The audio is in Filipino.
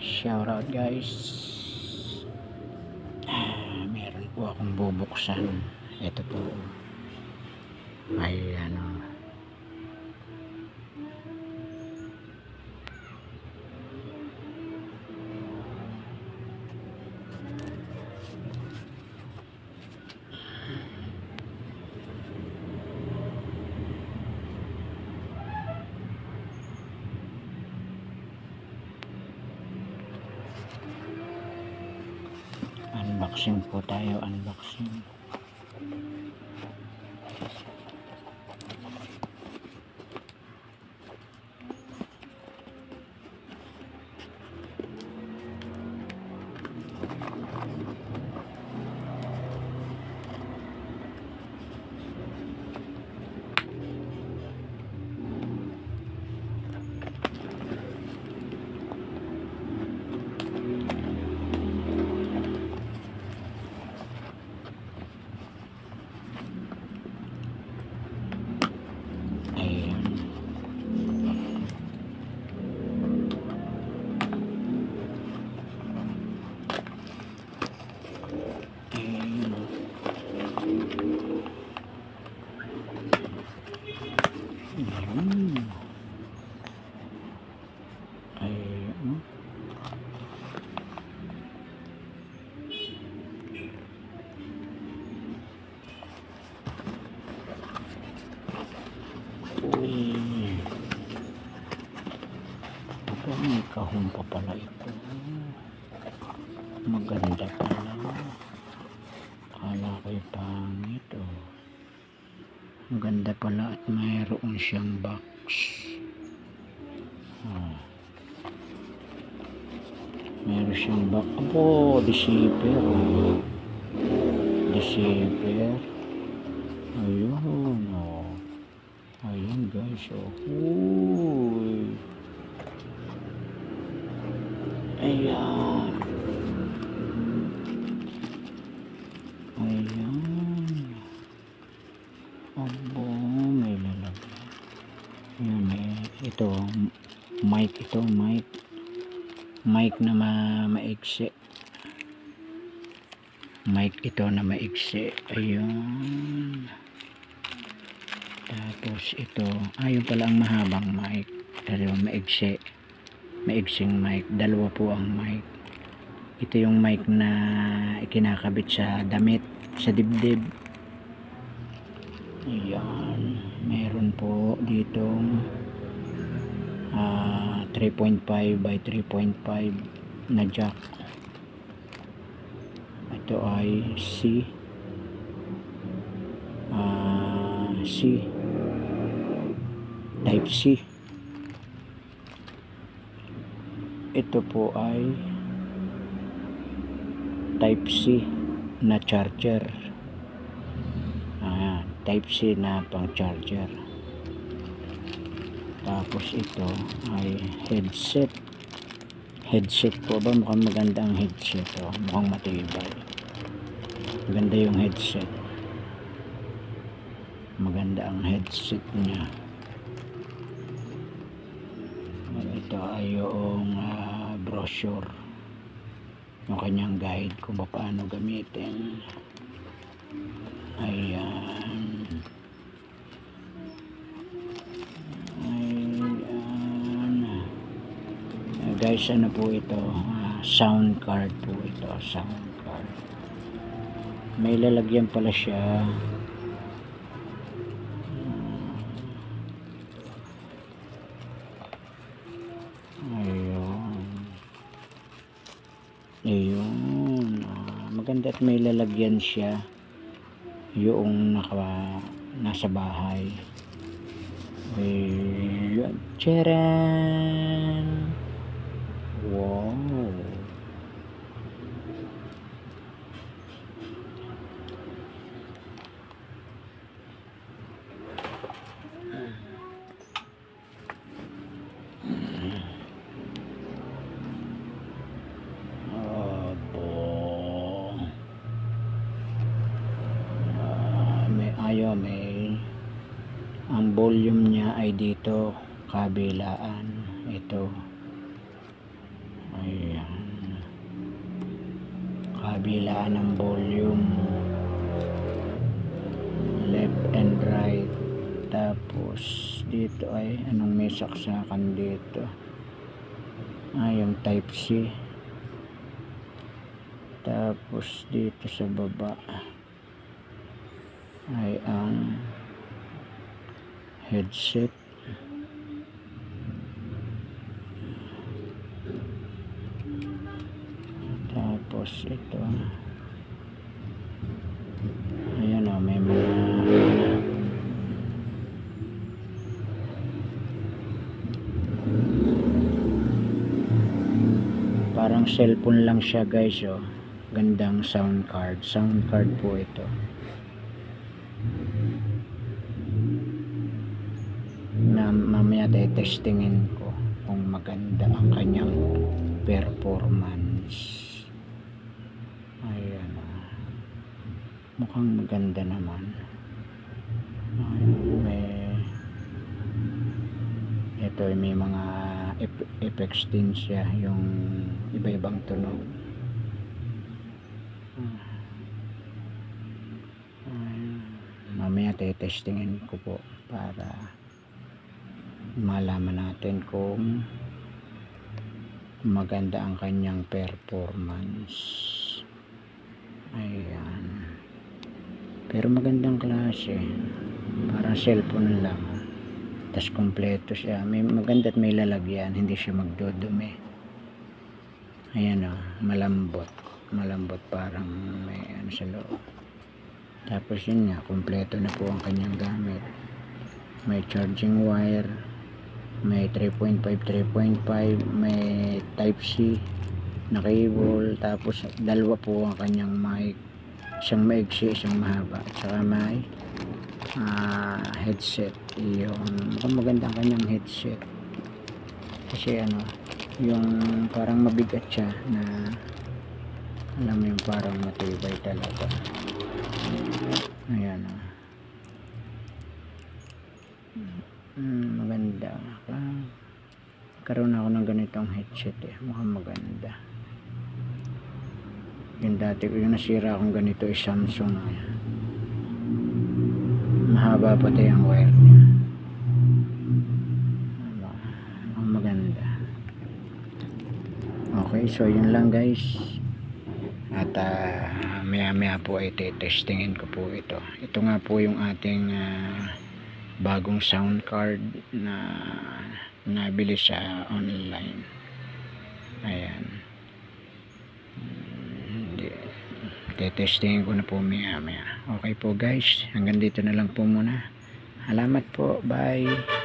Shout out guys. Meron po akong bubuksan. Ito po ay unboxing po tayo, unboxing. May kahon pa pala ito. Maganda pala. Kala ko'y pangit maganda pala at mayroon siyang box. Mayroon siyang box. Deceiver. Deceiver. Ayun ayun guys. Uy. Ayan. Abo, may lalagyan. Ayan, ito mic, mic na maiksi. Mic ito na maiksi. Ayun. Tapos ito, ayun pala ang mahabang mic. Pero maiksi. Maiksing mic, dalawa po ang mic. Ito yung mic na ikinakabit sa damit, sa dibdib. Ayan, meron po ditong 3.5 by 3.5 na jack. Ito ay Type C. Ito po ay Type C na charger. Type C na pang charger. Tapos ito ay headset. Headset po ba? Mukhang maganda ang headset. Mukhang matibay. Maganda yung headset. Maganda ang headset niya. Ito ay yung brochure, yung kanyang guide kung paano gamitin. Ayan. Guys, ano po ito? Sound card po ito. Sound card. May lalagyan pala siya. Ayun. Maganda at may lalagyan siya yung nasa bahay. Ayun. Tcharan! Wow! May ang volume niya ay dito kabilaan. Ito. Ayan. kabilaan ng volume, left and right. Tapos dito ay anong may saksakan dito, yung type C. Tapos dito sa baba ay ang headset. Tapos ito, ayan o, may mga parang cellphone lang siya guys, oh. Gandang sound card po ito. Na mamaya testingin ko kung maganda ang kanyang performance. Ayan, mukhang maganda naman. May mga effects din siya, yung iba-ibang tunog. Mamaya testingin ko po para malaman natin kung maganda ang kanyang performance. Ayan, pero magandang klase, parang cellphone lang, tas kompleto siya, may maganda at may lalagyan, hindi siya magdudumi. Ayan o, malambot, parang may ano sa loob. Tapos yun nga, kompleto na po ang kanyang gamit. May charging wire, may 3.5, may type C na cable. Tapos dalawa po ang kanyang mic, isang maigsi, isang mahaba, at saka may headset. Yung maganda ang kanyang headset kasi ano, yung parang mabigat siya, na alam mo yung parang matibay talaga. Ayan o, maganda. Karoon ako ng ganitong headset mukhang maganda. Yung dati ko, yung nasira akong ganito ay Samsung. Mahaba pati ang wire niya. Maganda. Okay, so yun lang guys. At maya po ay testingin ko po ito. Ito nga po yung ating bagong sound card na nabili sa online. Ayan, testingin ko na po maya. Okay po guys, hanggang dito na lang po muna. Salamat po, bye.